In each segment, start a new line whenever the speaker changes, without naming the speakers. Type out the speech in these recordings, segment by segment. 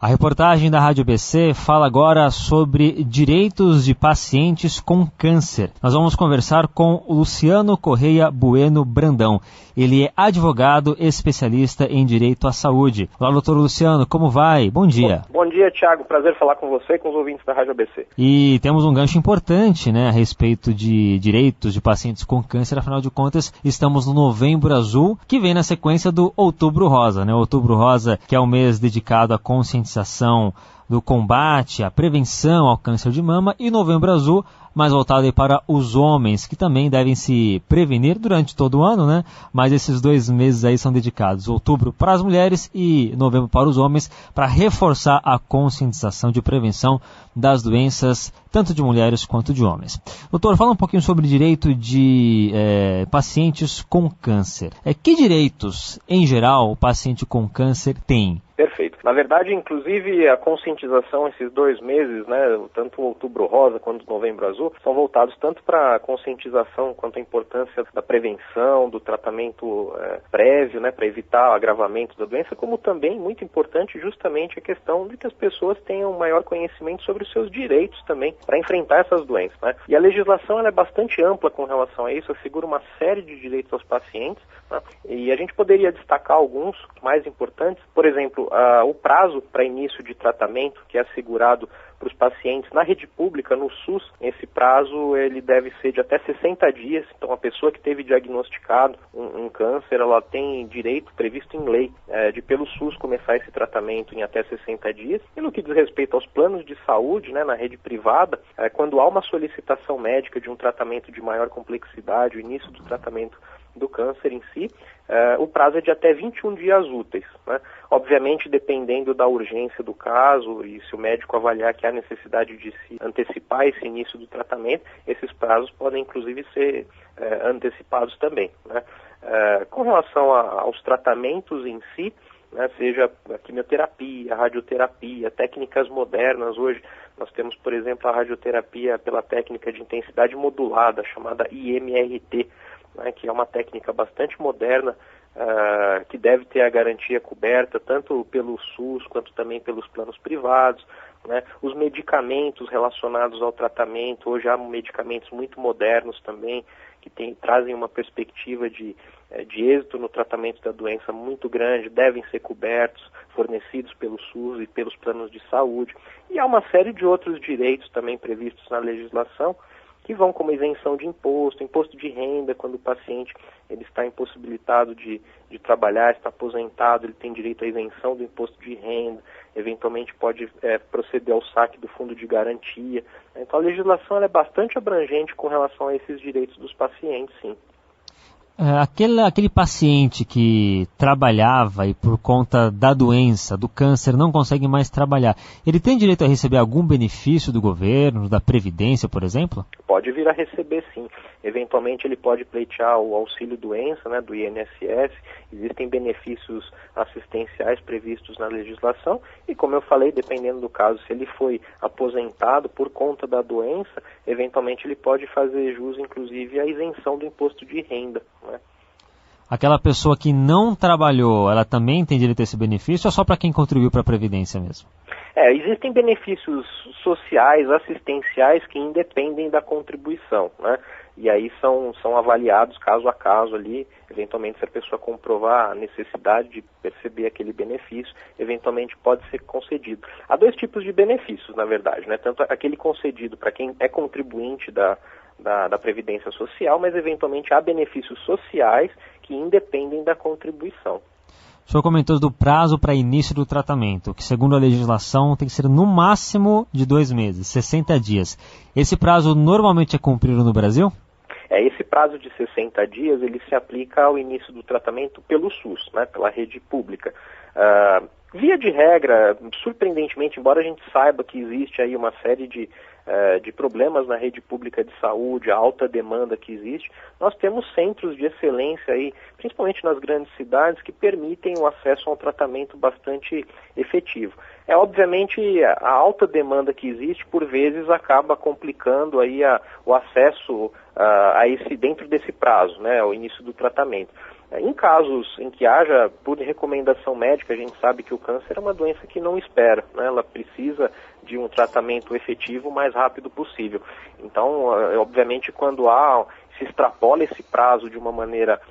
A reportagem da Rádio ABC fala agora sobre direitos de pacientes com câncer. Nós vamos conversar com o Luciano Correia Bueno Brandão. Ele é advogado especialista em direito à saúde. Olá, doutor Luciano, como vai? Bom dia.
Bom dia, Thiago. Prazer falar com você e com os ouvintes da Rádio ABC.
E temos um gancho importante, a respeito de direitos de pacientes com câncer. Afinal de contas, estamos no Novembro Azul, que vem na sequência do Outubro Rosa, Outubro Rosa, que é um mês dedicado à conscientização do combate, à prevenção ao câncer de mama, e Novembro Azul, mais voltado aí para os homens, que também devem se prevenir durante todo o ano, Mas esses 2 meses aí são dedicados, outubro para as mulheres e novembro para os homens, para reforçar a conscientização de prevenção das doenças, tanto de mulheres quanto de homens. Doutor, fala um pouquinho sobre direito de pacientes com câncer. Que direitos, em geral, o paciente com câncer tem?
Perfeito. Na verdade, inclusive, a conscientização, esses 2 meses, tanto o Outubro Rosa quanto o Novembro Azul, são voltados tanto para a conscientização quanto a importância da prevenção, do tratamento prévio, para evitar o agravamento da doença, como também, muito importante, justamente a questão de que as pessoas tenham maior conhecimento sobre os seus direitos também, para enfrentar essas doenças. E a legislação ela é bastante ampla com relação a isso, assegura uma série de direitos aos pacientes, e a gente poderia destacar alguns mais importantes, por exemplo, o prazo para início de tratamento, que é assegurado para os pacientes na rede pública, no SUS. Esse prazo ele deve ser de até 60 dias. Então, a pessoa que teve diagnosticado um câncer, ela tem direito previsto em lei de pelo SUS começar esse tratamento em até 60 dias. E no que diz respeito aos planos de saúde, na rede privada, quando há uma solicitação médica de um tratamento de maior complexidade, o início do tratamento do câncer em si, o prazo é de até 21 dias úteis. Obviamente, dependendo da urgência do caso e se o médico avaliar que há necessidade de se antecipar esse início do tratamento, esses prazos podem inclusive ser antecipados também. Com relação aos tratamentos em si, seja a quimioterapia, a radioterapia, técnicas modernas. Hoje nós temos, por exemplo, a radioterapia pela técnica de intensidade modulada, chamada IMRT, que é uma técnica bastante moderna, que deve ter a garantia coberta tanto pelo SUS quanto também pelos planos privados. Os medicamentos relacionados ao tratamento, hoje há medicamentos muito modernos também, que trazem uma perspectiva de êxito no tratamento da doença muito grande, devem ser cobertos, fornecidos pelo SUS e pelos planos de saúde. E há uma série de outros direitos também previstos na legislação, que vão como isenção de imposto de renda, quando o paciente ele está impossibilitado de trabalhar, está aposentado, ele tem direito à isenção do imposto de renda, eventualmente pode proceder ao saque do fundo de garantia. Então a legislação ela é bastante abrangente com relação a esses direitos dos pacientes, sim.
Aquele paciente que trabalhava e por conta da doença, do câncer, não consegue mais trabalhar, ele tem direito a receber algum benefício do governo, da Previdência, por exemplo?
Pode vir a receber, sim. Eventualmente ele pode pleitear o auxílio-doença, do INSS. Existem benefícios assistenciais previstos na legislação e, como eu falei, dependendo do caso, se ele foi aposentado por conta da doença, eventualmente ele pode fazer jus, inclusive, à isenção do imposto de renda.
Aquela pessoa que não trabalhou, ela também tem direito a esse benefício ou só para quem contribuiu para a Previdência mesmo?
Existem benefícios sociais, assistenciais que independem da contribuição, E aí são avaliados caso a caso ali, eventualmente se a pessoa comprovar a necessidade de perceber aquele benefício, eventualmente pode ser concedido. Há 2 tipos de benefícios, na verdade, Tanto aquele concedido para quem é contribuinte da Previdência Social, mas eventualmente há benefícios sociais que independem da contribuição.
O senhor comentou do prazo para início do tratamento, que segundo a legislação tem que ser no máximo de 2 meses, 60 dias. Esse prazo normalmente é cumprido no Brasil?
Esse prazo de 60 dias ele se aplica ao início do tratamento pelo SUS, pela rede pública. Via de regra, surpreendentemente, embora a gente saiba que existe aí uma série de problemas na rede pública de saúde, a alta demanda que existe, nós temos centros de excelência aí, principalmente nas grandes cidades, que permitem o acesso a um tratamento bastante efetivo. Obviamente, a alta demanda que existe, por vezes, acaba complicando aí o acesso a esse, dentro desse prazo, ao início do tratamento. Em casos em que haja, por recomendação médica, a gente sabe que o câncer é uma doença que não espera, né? Ela precisa de um tratamento efetivo o mais rápido possível. Então, obviamente, quando se extrapola esse prazo de uma maneira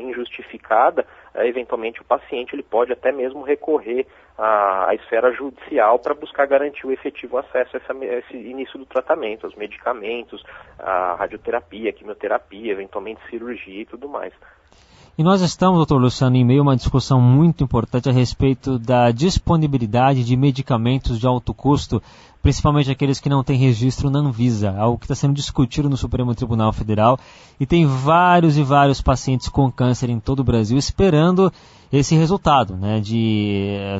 injustificada, eventualmente o paciente ele pode até mesmo recorrer à esfera judicial para buscar garantir o efetivo acesso a esse início do tratamento, aos medicamentos, à radioterapia, à quimioterapia, eventualmente cirurgia e tudo mais.
E nós estamos, doutor Luciano, em meio a uma discussão muito importante a respeito da disponibilidade de medicamentos de alto custo, principalmente aqueles que não têm registro na Anvisa, algo que está sendo discutido no Supremo Tribunal Federal, e tem vários e vários pacientes com câncer em todo o Brasil esperando esse resultado, né?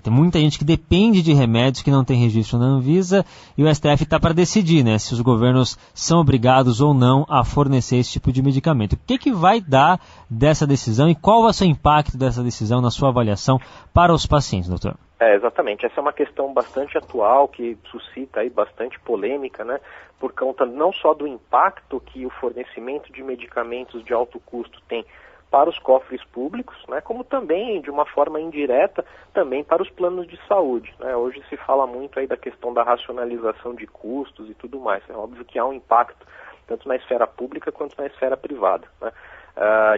Tem muita gente que depende de remédios que não tem registro na Anvisa, e o STF está para decidir, né, se os governos são obrigados ou não a fornecer esse tipo de medicamento. O que vai dar dessa decisão e qual vai ser o impacto dessa decisão na sua avaliação para os pacientes, doutor?
Exatamente. Essa é uma questão bastante atual, que suscita aí bastante polêmica, né? Por conta não só do impacto que o fornecimento de medicamentos de alto custo tem para os cofres públicos, né? Como também, de uma forma indireta, também para os planos de saúde, né? Hoje se fala muito aí da questão da racionalização de custos e tudo mais. É óbvio que há um impacto tanto na esfera pública quanto na esfera privada, né?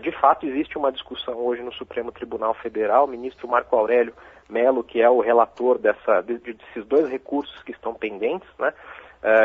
De fato, existe uma discussão hoje no Supremo Tribunal Federal. O ministro Marco Aurélio Mello, que é o relator desses dois recursos que estão pendentes, né?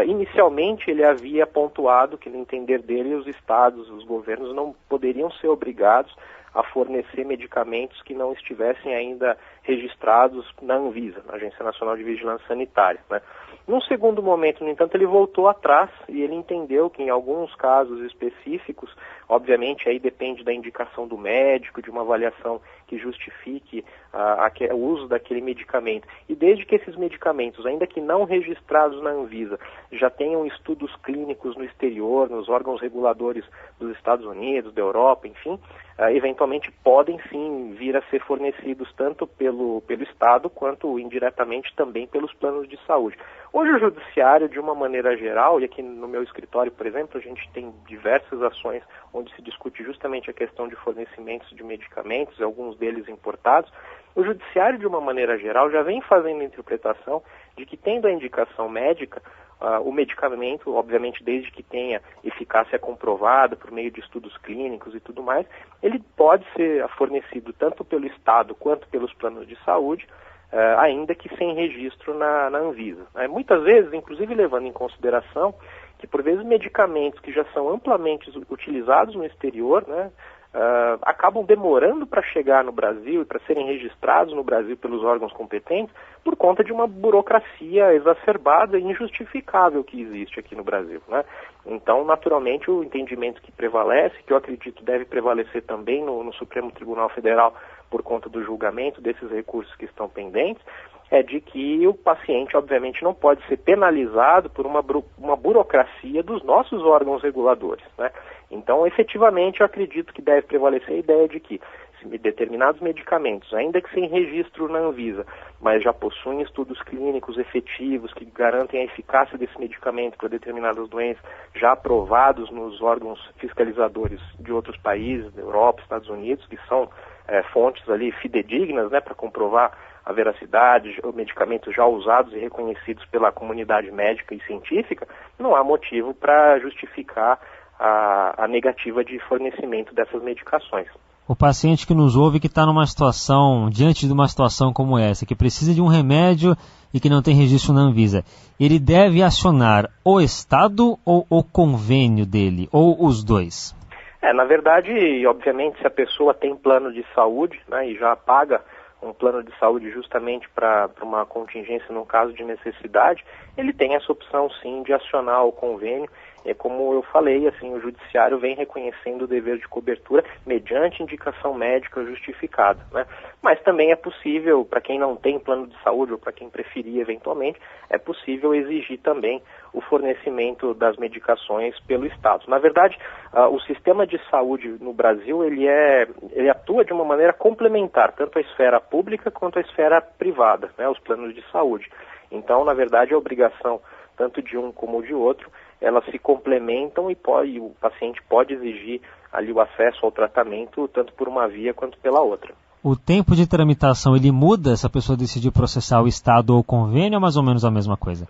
Inicialmente ele havia pontuado que, no entender dele, os estados, os governos não poderiam ser obrigados a fornecer medicamentos que não estivessem ainda registrados na Anvisa, na Agência Nacional de Vigilância Sanitária, né? Num segundo momento, no entanto, ele voltou atrás e ele entendeu que em alguns casos específicos, obviamente aí depende da indicação do médico, de uma avaliação que justifique o uso daquele medicamento. E desde que esses medicamentos, ainda que não registrados na Anvisa, já tenham estudos clínicos no exterior, nos órgãos reguladores dos Estados Unidos, da Europa, enfim, eventualmente podem sim vir a ser fornecidos tanto pelo Estado quanto indiretamente também pelos planos de saúde. Hoje o judiciário, de uma maneira geral, e aqui no meu escritório, por exemplo, a gente tem diversas ações onde se discute justamente a questão de fornecimentos de medicamentos, alguns deles importados. O judiciário, de uma maneira geral, já vem fazendo a interpretação de que, tendo a indicação médica, o medicamento, obviamente desde que tenha eficácia comprovada por meio de estudos clínicos e tudo mais, ele pode ser fornecido tanto pelo Estado quanto pelos planos de saúde, ainda que sem registro na Anvisa. Muitas vezes, inclusive levando em consideração que, por vezes, medicamentos que já são amplamente utilizados no exterior, né, acabam demorando para chegar no Brasil e para serem registrados no Brasil pelos órgãos competentes por conta de uma burocracia exacerbada e injustificável que existe aqui no Brasil, né? Então, naturalmente, o entendimento que prevalece, que eu acredito deve prevalecer também no Supremo Tribunal Federal por conta do julgamento desses recursos que estão pendentes, é de que o paciente, obviamente, não pode ser penalizado por uma burocracia dos nossos órgãos reguladores, né? Então, efetivamente, eu acredito que deve prevalecer a ideia de que determinados medicamentos, ainda que sem registro na Anvisa, mas já possuem estudos clínicos efetivos que garantem a eficácia desse medicamento para determinadas doenças, já aprovados nos órgãos fiscalizadores de outros países, da Europa, Estados Unidos, que são fontes ali fidedignas, né, para comprovar a veracidade, medicamentos já usados e reconhecidos pela comunidade médica e científica, não há motivo para justificar a negativa de fornecimento dessas medicações.
O paciente que nos ouve, que está diante de uma situação como essa, que precisa de um remédio e que não tem registro na Anvisa, ele deve acionar o Estado ou o convênio dele, ou os dois?
Na verdade, obviamente, se a pessoa tem plano de saúde, né, e já paga um plano de saúde justamente para uma contingência num caso de necessidade, ele tem essa opção sim de acionar o convênio. Como eu falei, assim, o judiciário vem reconhecendo o dever de cobertura mediante indicação médica justificada, né? Mas também é possível, para quem não tem plano de saúde ou para quem preferir eventualmente, é possível exigir também o fornecimento das medicações pelo Estado. Na verdade, o sistema de saúde no Brasil, ele atua de uma maneira complementar, tanto a esfera pública quanto a esfera privada, né, os planos de saúde. Então, na verdade, a obrigação tanto de um como de outro, elas se complementam e o paciente pode exigir ali o acesso ao tratamento, tanto por uma via quanto pela outra.
O tempo de tramitação, ele muda se a pessoa decidir processar o Estado ou o convênio, ou mais ou menos a mesma coisa?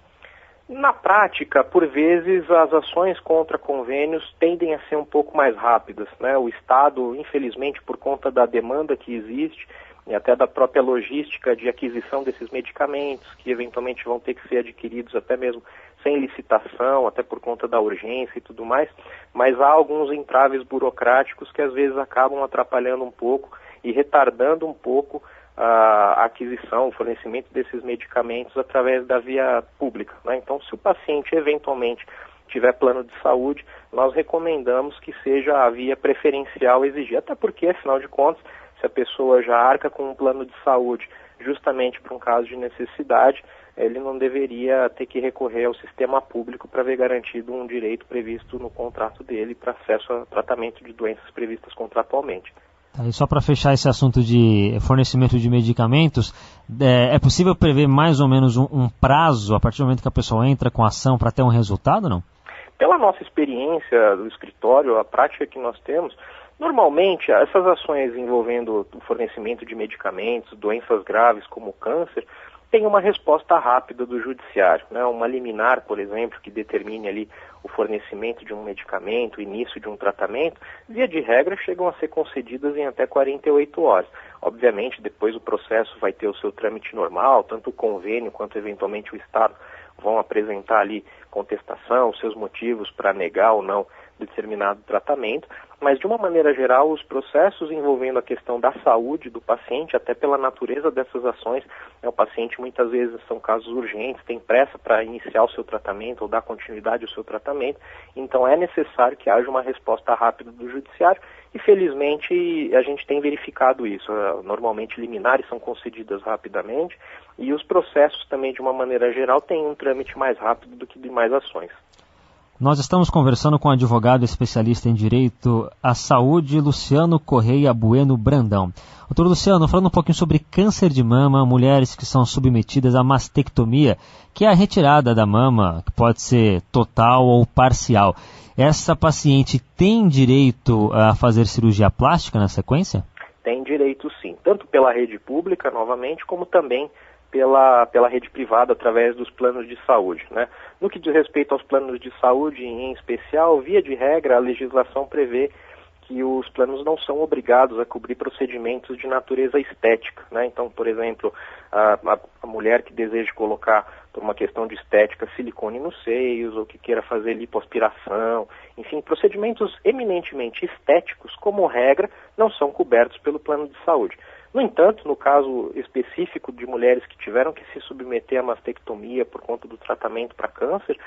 Na prática, por vezes, as ações contra convênios tendem a ser um pouco mais rápidas, né? O Estado, infelizmente, por conta da demanda que existe, e até da própria logística de aquisição desses medicamentos, que eventualmente vão ter que ser adquiridos até mesmo sem licitação, até por conta da urgência e tudo mais, mas há alguns entraves burocráticos que às vezes acabam atrapalhando um pouco e retardando um pouco a aquisição, o fornecimento desses medicamentos através da via pública, né? Então, se o paciente eventualmente tiver plano de saúde, nós recomendamos que seja a via preferencial exigir, até porque, afinal de contas, se a pessoa já arca com um plano de saúde justamente para um caso de necessidade, ele não deveria ter que recorrer ao sistema público para ver garantido um direito previsto no contrato dele para acesso a tratamento de doenças previstas contratualmente.
E só para fechar esse assunto de fornecimento de medicamentos, é possível prever mais ou menos um prazo a partir do momento que a pessoa entra com a ação para ter um resultado, não?
Pela nossa experiência do escritório, a prática que nós temos, normalmente essas ações envolvendo o fornecimento de medicamentos, doenças graves como o câncer, tem uma resposta rápida do judiciário, né? Uma liminar, por exemplo, que determine ali o fornecimento de um medicamento, o início de um tratamento, via de regra chegam a ser concedidas em até 48 horas. Obviamente, depois o processo vai ter o seu trâmite normal, tanto o convênio quanto eventualmente o Estado vão apresentar ali contestação, os seus motivos para negar ou não determinado tratamento, mas de uma maneira geral os processos envolvendo a questão da saúde do paciente, até pela natureza dessas ações, o paciente muitas vezes são casos urgentes, tem pressa para iniciar o seu tratamento ou dar continuidade ao seu tratamento, então é necessário que haja uma resposta rápida do judiciário e felizmente a gente tem verificado isso. Normalmente liminares são concedidas rapidamente e os processos também de uma maneira geral têm um trâmite mais rápido do que demais ações.
Nós estamos conversando com o advogado especialista em direito à saúde, Luciano Correia Bueno Brandão. Doutor Luciano, falando um pouquinho sobre câncer de mama, mulheres que são submetidas à mastectomia, que é a retirada da mama, que pode ser total ou parcial. Essa paciente tem direito a fazer cirurgia plástica na sequência?
Tem direito sim, tanto pela rede pública, novamente, como também pela rede privada através dos planos de saúde, né? No que diz respeito aos planos de saúde em especial, via de regra, a legislação prevê que os planos não são obrigados a cobrir procedimentos de natureza estética, né? Então, por exemplo, a mulher que deseja colocar, por uma questão de estética, silicone nos seios, ou que queira fazer lipoaspiração, enfim, procedimentos eminentemente estéticos, como regra, não são cobertos pelo plano de saúde. No entanto, no caso específico de mulheres que tiveram que se submeter à mastectomia por conta do tratamento para câncer,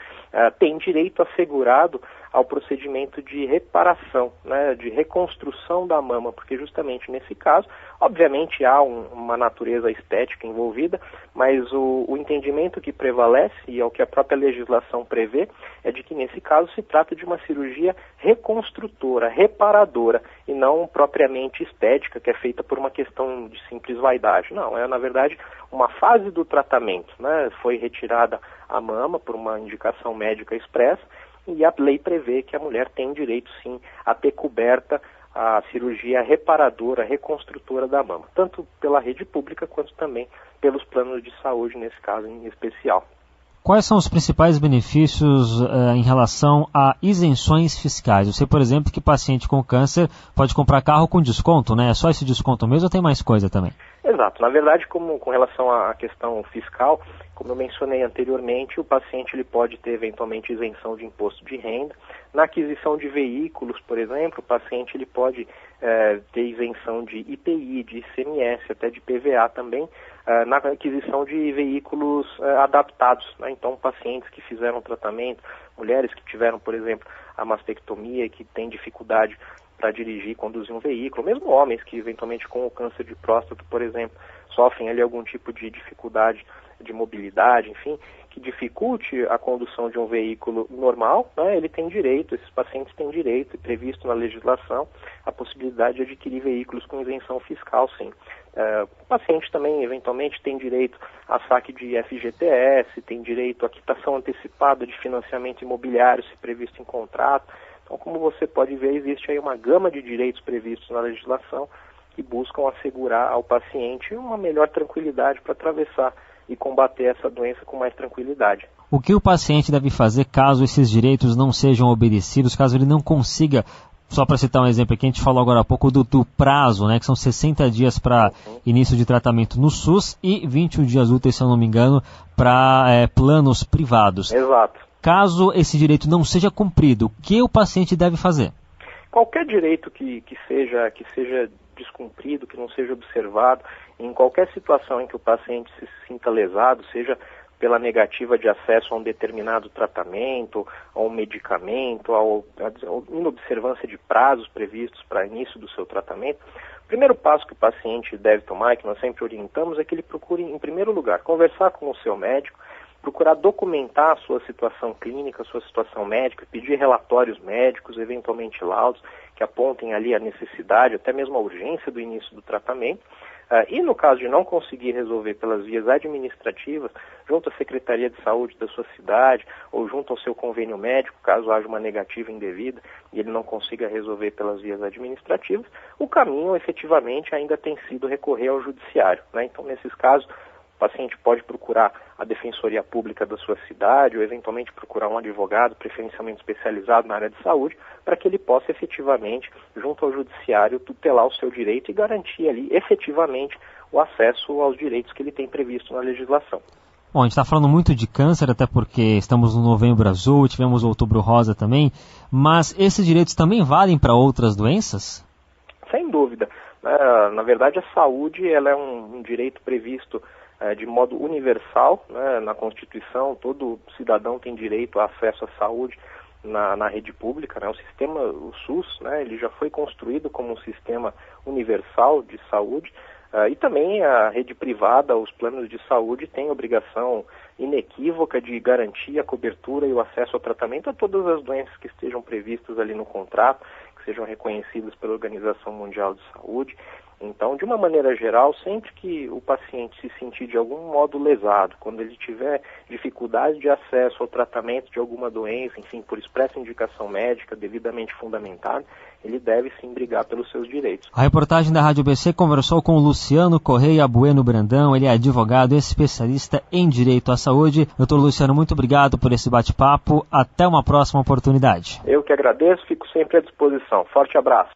tem direito assegurado ao procedimento de reparação, né, de reconstrução da mama, porque justamente nesse caso, obviamente há uma natureza estética envolvida, mas o entendimento que prevalece, e é o que a própria legislação prevê, é de que nesse caso se trata de uma cirurgia reconstrutora, reparadora, e não propriamente estética, que é feita por uma questão de simples vaidade. Não, é na verdade uma fase do tratamento, né? Foi retirada a mama por uma indicação médica expressa, e a lei prevê que a mulher tem direito sim a ter coberta a cirurgia reparadora, reconstrutora da mama, tanto pela rede pública quanto também pelos planos de saúde, nesse caso em especial.
Quais são os principais benefícios em relação a isenções fiscais? Eu sei, por exemplo, que paciente com câncer pode comprar carro com desconto, né? É só esse desconto mesmo ou tem mais coisa também?
Exato. Na verdade, com relação à questão fiscal, como eu mencionei anteriormente, o paciente ele pode ter eventualmente isenção de imposto de renda. Na aquisição de veículos, por exemplo, o paciente ele pode ter isenção de IPI, de ICMS, até de PVA também, na aquisição de veículos adaptados, né? Então, pacientes que fizeram tratamento, mulheres que tiveram, por exemplo, a mastectomia, que têm dificuldade para dirigir, conduzir um veículo, mesmo homens que eventualmente com o câncer de próstata, por exemplo, sofrem ali algum tipo de dificuldade de mobilidade, enfim, que dificulte a condução de um veículo normal, né? Ele tem direito, esses pacientes têm direito, e previsto na legislação, a possibilidade de adquirir veículos com isenção fiscal, sim. O paciente também, eventualmente, tem direito a saque de FGTS, tem direito à quitação antecipada de financiamento imobiliário, se previsto em contrato. Então, como você pode ver, existe aí uma gama de direitos previstos na legislação que buscam assegurar ao paciente uma melhor tranquilidade para atravessar e combater essa doença com mais tranquilidade.
O que o paciente deve fazer caso esses direitos não sejam obedecidos, caso ele não consiga, só para citar um exemplo aqui, a gente falou agora há pouco do prazo, né, que são 60 dias para início de tratamento no SUS e 21 dias úteis, se eu não me engano, para planos privados.
Exato.
Caso esse direito não seja cumprido, o que o paciente deve fazer?
Qualquer direito que seja descumprido, que não seja observado, em qualquer situação em que o paciente se sinta lesado, seja pela negativa de acesso a um determinado tratamento, a um medicamento, a inobservância de prazos previstos para início do seu tratamento, o primeiro passo que o paciente deve tomar, e que nós sempre orientamos, é que ele procure, em primeiro lugar, conversar com o seu médico, procurar documentar a sua situação clínica, a sua situação médica, pedir relatórios médicos, eventualmente laudos, que apontem ali a necessidade, até mesmo a urgência do início do tratamento. E no caso de não conseguir resolver pelas vias administrativas, junto à Secretaria de Saúde da sua cidade ou junto ao seu convênio médico, caso haja uma negativa indevida e ele não consiga resolver pelas vias administrativas, o caminho efetivamente ainda tem sido recorrer ao judiciário, né? Então, nesses casos, o paciente pode procurar a Defensoria Pública da sua cidade ou eventualmente procurar um advogado, preferencialmente especializado na área de saúde, para que ele possa efetivamente, junto ao judiciário, tutelar o seu direito e garantir ali efetivamente o acesso aos direitos que ele tem previsto na legislação.
Bom, a gente está falando muito de câncer, até porque estamos no Novembro Azul, tivemos o Outubro Rosa também, mas esses direitos também valem para outras doenças?
Sem dúvida. Na verdade, a saúde ela é um direito previsto de modo universal, né, na Constituição. Todo cidadão tem direito a acesso à saúde na rede pública, né? O SUS, né, ele já foi construído como um sistema universal de saúde, e também a rede privada, os planos de saúde têm obrigação inequívoca de garantir a cobertura e o acesso ao tratamento a todas as doenças que estejam previstas ali no contrato, que sejam reconhecidas pela Organização Mundial de Saúde. Então, de uma maneira geral, sempre que o paciente se sentir de algum modo lesado, quando ele tiver dificuldade de acesso ao tratamento de alguma doença, enfim, por expressa indicação médica devidamente fundamentada, ele deve sim brigar pelos seus direitos.
A reportagem da Rádio BC conversou com o Luciano Correia Bueno Brandão, ele é advogado especialista em direito à saúde. Doutor Luciano, muito obrigado por esse bate-papo. Até uma próxima oportunidade.
Eu que agradeço, fico sempre à disposição. Forte abraço.